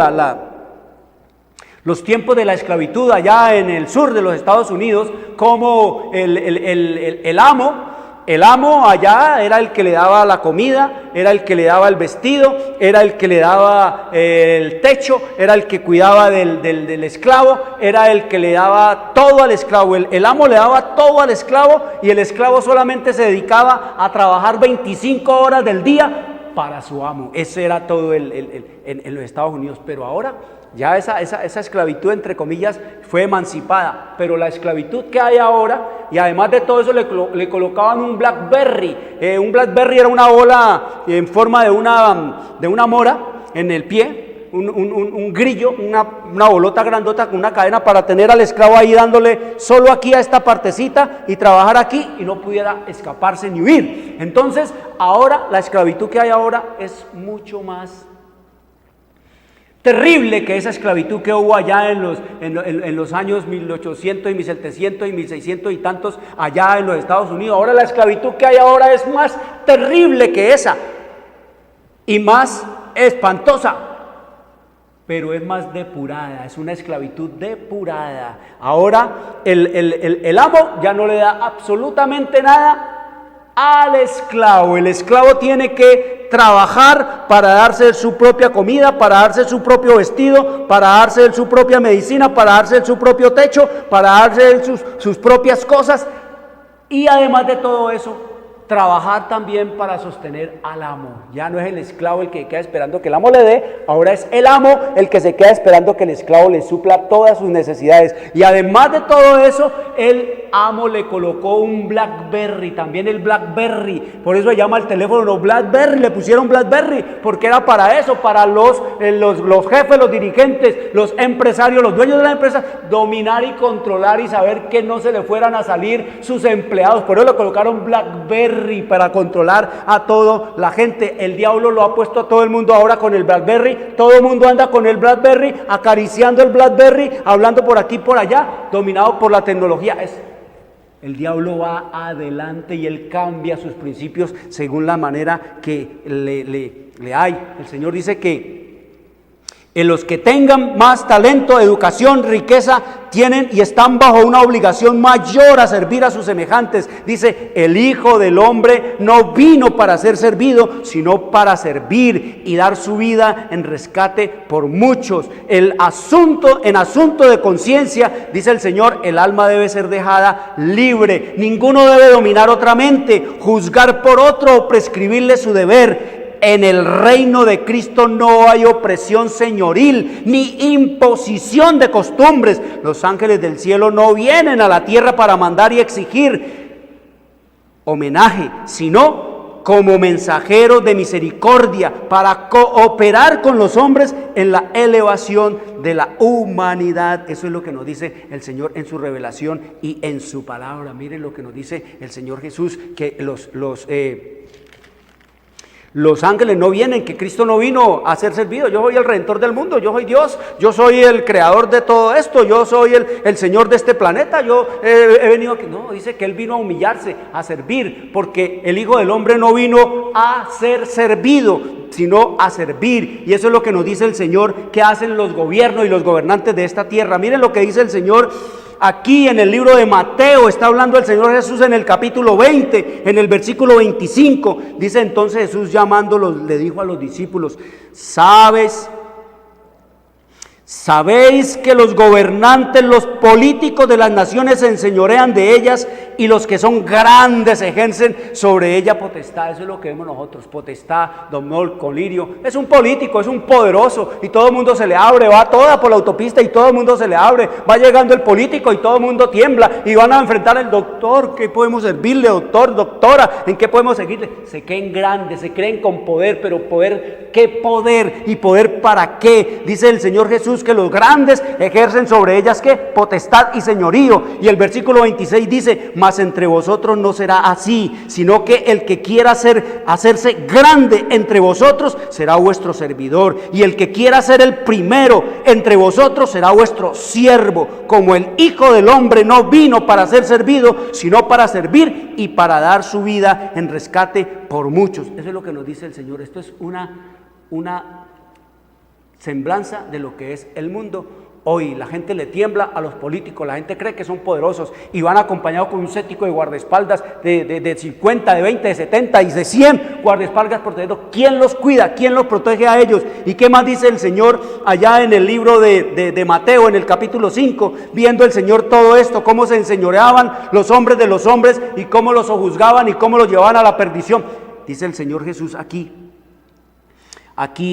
los tiempos de la esclavitud allá en el sur de los Estados Unidos, como el amo El amo allá era el que le daba la comida, era el que le daba el vestido, era el que le daba el techo, era el que cuidaba del esclavo, era el que le daba todo al esclavo. El amo le daba todo al esclavo y el esclavo solamente se dedicaba a trabajar 25 horas del día para su amo. Ese era todo en los Estados Unidos. Pero ahora ya esa esclavitud, entre comillas, fue emancipada, pero la esclavitud que hay ahora, y además de todo eso le colocaban un BlackBerry. Un BlackBerry era una bola en forma de una mora en el pie, un grillo, una bolota grandota con una cadena para tener al esclavo ahí dándole solo aquí a esta partecita y trabajar aquí y no pudiera escaparse ni huir. Entonces ahora la esclavitud que hay ahora es mucho más terrible que esa esclavitud que hubo allá en los años 1800 y 1700 y 1600 y tantos allá en los Estados Unidos. Ahora la esclavitud que hay ahora es más terrible que esa y más espantosa, pero es más depurada, es una esclavitud depurada. Ahora el amo ya no le da absolutamente nada al esclavo. El esclavo tiene que trabajar para darse su propia comida, para darse su propio vestido, para darse su propia medicina, para darse su propio techo, para darse sus propias cosas, y además de todo eso, trabajar también para sostener al amo. Ya no es el esclavo el que queda esperando que el amo le dé, ahora es el amo el que se queda esperando que el esclavo le supla todas sus necesidades. Y además de todo eso, el amo le colocó un BlackBerry, también el BlackBerry, por eso se llama el teléfono BlackBerry, le pusieron BlackBerry, porque era para eso, para los jefes, los dirigentes, los empresarios, los dueños de la empresa, dominar y controlar y saber que no se le fueran a salir sus empleados. Por eso le colocaron BlackBerry, para controlar a toda la gente. El diablo lo ha puesto a todo el mundo ahora con el BlackBerry. Todo el mundo anda con el BlackBerry, acariciando el BlackBerry, hablando por aquí, por allá, dominado por la tecnología. El diablo va adelante y él cambia sus principios según la manera que le hay. El Señor dice que en los que tengan más talento, educación, riqueza, tienen y están bajo una obligación mayor a servir a sus semejantes. Dice, el Hijo del Hombre no vino para ser servido, sino para servir y dar su vida en rescate por muchos. En asunto de conciencia, dice el Señor, el alma debe ser dejada libre. Ninguno debe dominar otra mente, juzgar por otro o prescribirle su deber. En el reino de Cristo no hay opresión señoril ni imposición de costumbres. Los ángeles del cielo no vienen a la tierra para mandar y exigir homenaje, sino como mensajeros de misericordia para cooperar con los hombres en la elevación de la humanidad. Eso es lo que nos dice el Señor en su revelación y en su palabra. Miren lo que nos dice el Señor Jesús, que los ángeles no vienen, que Cristo no vino a ser servido. Yo soy el Redentor del mundo, yo soy Dios, yo soy el creador de todo esto, yo soy el Señor de este planeta, yo he venido aquí. No, dice que Él vino a humillarse, a servir, porque el Hijo del Hombre no vino a ser servido, sino a servir. Y eso es lo que nos dice el Señor que hacen los gobiernos y los gobernantes de esta tierra. Miren lo que dice el Señor aquí en el libro de Mateo. Está hablando el Señor Jesús en el capítulo 20, en el versículo 25. Dice entonces Jesús, llamándolos, le dijo a los discípulos: ¿Sabéis que los gobernantes, los políticos de las naciones se enseñorean de ellas y los que son grandes ejercen sobre ella potestad? Eso es lo que vemos nosotros, potestad, dominio, colirio. Es un político, es un poderoso y todo el mundo se le abre, va toda por la autopista y todo el mundo se le abre. Va llegando el político y todo el mundo tiembla y van a enfrentar al doctor. ¿Qué podemos servirle, doctor, doctora? ¿En qué podemos seguirle? Se creen grandes, se creen con poder, pero poder, ¿qué poder? ¿Y poder para qué? Dice el Señor Jesús que los grandes ejercen sobre ellas ¿qué? Potestad y señorío. Y el versículo 26 dice: mas entre vosotros no será así, sino que el que quiera hacerse grande entre vosotros será vuestro servidor, y el que quiera ser el primero entre vosotros será vuestro siervo. Como el Hijo del Hombre no vino para ser servido, sino para servir y para dar su vida en rescate por muchos. Eso es lo que nos dice el Señor. Esto es una semblanza de lo que es el mundo. Hoy la gente le tiembla a los políticos, la gente cree que son poderosos y van acompañados con un sético de guardaespaldas de 50, de 20, de 70 y de 100 guardaespaldas protegidos. ¿Quién los cuida? ¿Quién los protege a ellos? ¿Y qué más dice el Señor allá en el libro de Mateo, en el capítulo 5? Viendo el Señor todo esto, cómo se enseñoreaban los hombres de los hombres y cómo los sojuzgaban y cómo los llevaban a la perdición. Dice el Señor Jesús aquí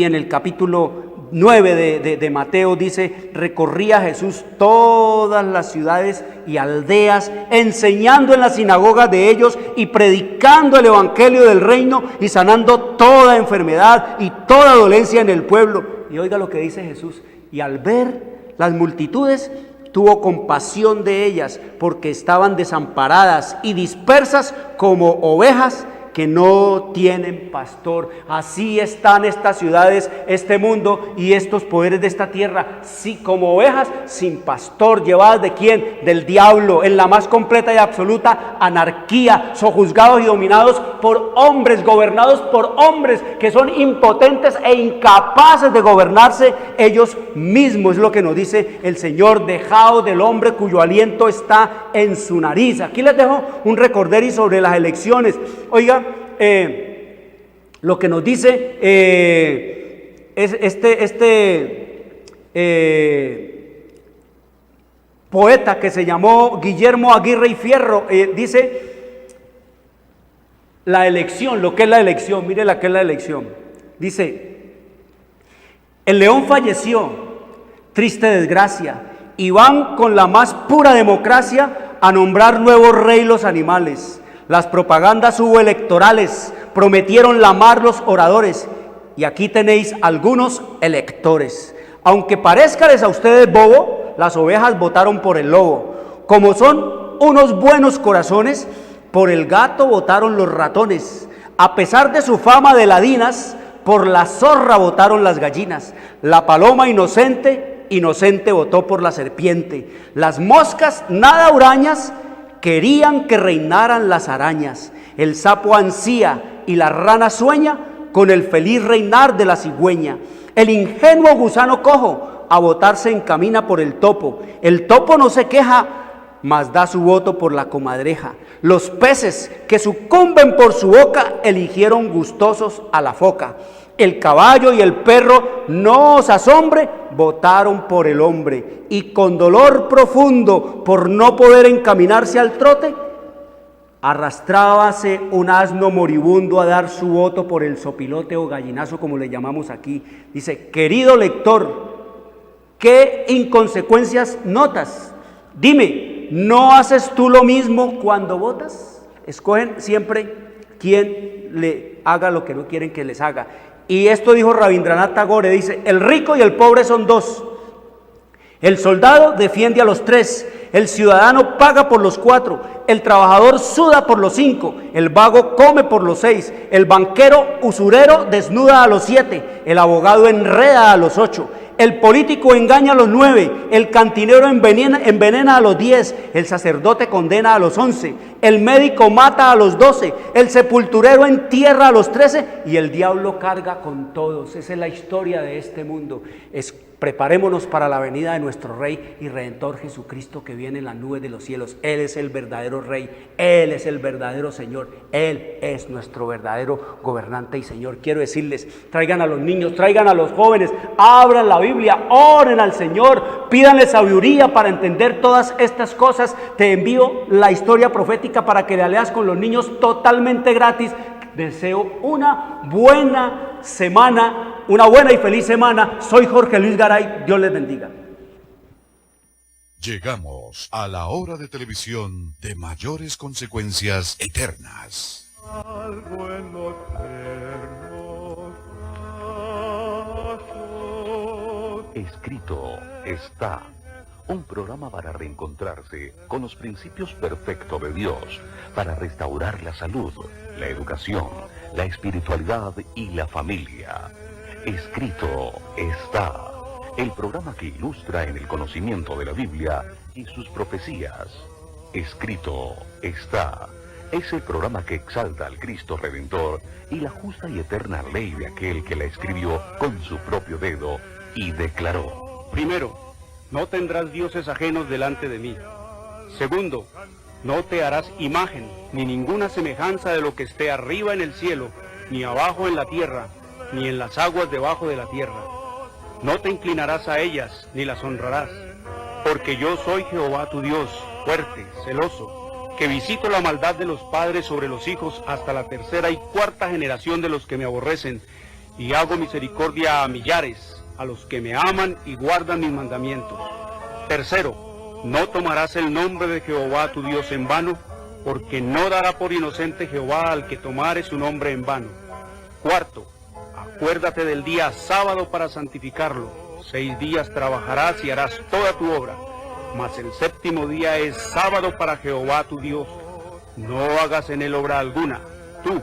en el capítulo 9 de Mateo, dice: recorría Jesús todas las ciudades y aldeas, enseñando en las sinagogas de ellos y predicando el evangelio del reino y sanando toda enfermedad y toda dolencia en el pueblo. Y oiga lo que dice Jesús: y al ver las multitudes, tuvo compasión de ellas, porque estaban desamparadas y dispersas como ovejas que no tienen pastor. Así están estas ciudades, este mundo y estos poderes de esta tierra, sí, como ovejas sin pastor. ¿Llevadas de quién? Del diablo, en la más completa y absoluta anarquía, sojuzgados y dominados por hombres, gobernados por hombres que son impotentes e incapaces de gobernarse ellos mismos. Es lo que nos dice el Señor: dejaos del hombre cuyo aliento está en su nariz. Aquí les dejo un recorderis sobre las elecciones. Oiga, lo que nos dice es este poeta que se llamó Guillermo Aguirre y Fierro, dice la elección, lo que es la elección. Mire la que es la elección. Dice: el león falleció, triste desgracia, y van con la más pura democracia a nombrar nuevo rey los animales. Las propagandas hubo electorales, prometieron lamar los oradores, y aquí tenéis algunos electores. Aunque parezcales a ustedes bobo, las ovejas votaron por el lobo. Como son unos buenos corazones, por el gato votaron los ratones. A pesar de su fama de ladinas, por la zorra votaron las gallinas. La paloma inocente votó por la serpiente. Las moscas nada hurañas querían que reinaran las arañas. El sapo ansía y la rana sueña con el feliz reinar de la cigüeña. El ingenuo gusano cojo a votar se encamina por el topo. El topo no se queja, mas da su voto por la comadreja. Los peces que sucumben por su boca eligieron gustosos a la foca. El caballo y el perro, no os asombre, votaron por el hombre, y con dolor profundo por no poder encaminarse al trote, arrastrábase un asno moribundo a dar su voto por el sopilote o gallinazo, como le llamamos aquí. Dice: querido lector, ¿qué inconsecuencias notas? Dime, ¿no haces tú lo mismo cuando votas? Escogen siempre quien le haga lo que no quieren que les haga. Y esto dijo Rabindranath Tagore, dice: el rico y el pobre son dos. El soldado defiende a los tres, el ciudadano paga por los cuatro, el trabajador suda por los 5, el vago come por los 6, el banquero usurero desnuda a los 7, el abogado enreda a los 8, el político engaña a los 9, el cantinero envenena a los 10, el sacerdote condena a los 11, el médico mata a los 12, el sepulturero entierra a los 13 y el diablo carga con todos. Esa es la historia de este mundo. Preparémonos para la venida de nuestro Rey y Redentor Jesucristo, que viene en las nubes de los cielos. Él es el verdadero Rey, Él es el verdadero Señor, Él es nuestro verdadero gobernante y Señor. Quiero decirles: traigan a los niños, traigan a los jóvenes, abran la Biblia, oren al Señor, pídanle sabiduría para entender todas estas cosas. Te envío la historia profética para que la leas con los niños totalmente gratis. Deseo una buena semana, una buena y feliz semana. Soy Jorge Luis Garay. Dios les bendiga. Llegamos a la hora de televisión de mayores consecuencias eternas. Algo en los tiernos brazos. Escrito está. Un programa para reencontrarse con los principios perfectos de Dios, para restaurar la salud, la educación, la espiritualidad y la familia. Escrito está. El programa que ilustra en el conocimiento de la Biblia y sus profecías. Escrito está. Es el programa que exalta al Cristo Redentor y la justa y eterna ley de aquel que la escribió con su propio dedo y declaró. Primero, no tendrás dioses ajenos delante de mí. Segundo, no te harás imagen, ni ninguna semejanza de lo que esté arriba en el cielo, ni abajo en la tierra, ni en las aguas debajo de la tierra. No te inclinarás a ellas, ni las honrarás, porque yo soy Jehová tu Dios, fuerte, celoso, que visito la maldad de los padres sobre los hijos hasta la tercera y cuarta generación de los que me aborrecen, y hago misericordia a millares, a los que me aman y guardan mis mandamientos. Tercero, no tomarás el nombre de Jehová tu Dios en vano, porque no dará por inocente Jehová al que tomare su nombre en vano. Cuarto, acuérdate del día sábado para santificarlo. 6 días trabajarás y harás toda tu obra, mas el séptimo día es sábado para Jehová tu Dios. No hagas en él obra alguna, tú,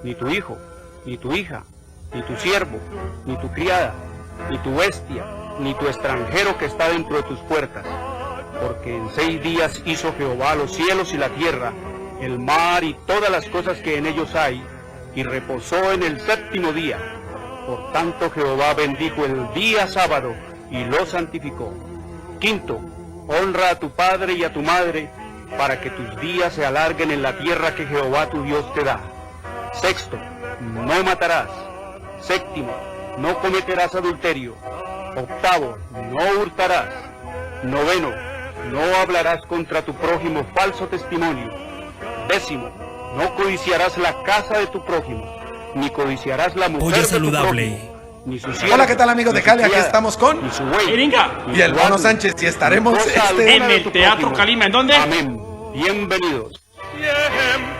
ni tu hijo, ni tu hija, ni tu siervo, ni tu criada, ni tu bestia, ni tu extranjero que está dentro de tus puertas. Porque en 6 días hizo Jehová los cielos y la tierra, el mar y todas las cosas que en ellos hay, y reposó en el séptimo día. Por tanto Jehová bendijo el día sábado y lo santificó. Quinto, honra a tu padre y a tu madre, para que tus días se alarguen en la tierra que Jehová tu Dios te da. Sexto, no matarás. Séptimo, no cometerás adulterio. Octavo, no hurtarás. Noveno, no hablarás contra tu prójimo falso testimonio. Décimo, no codiciarás la casa de tu prójimo, ni codiciarás la mujer Olla de saludable. tu prójimo, ni su siervo, Hola, ¿qué tal, amigos de ni su Cali? Aquí criada, estamos con ni su buey, Iringa. ni y el su Mono asno, Sánchez y estaremos ni cosa alguna en de el tu Teatro prójimo. Calima. ¿En dónde? Amén. Bienvenidos. Siempre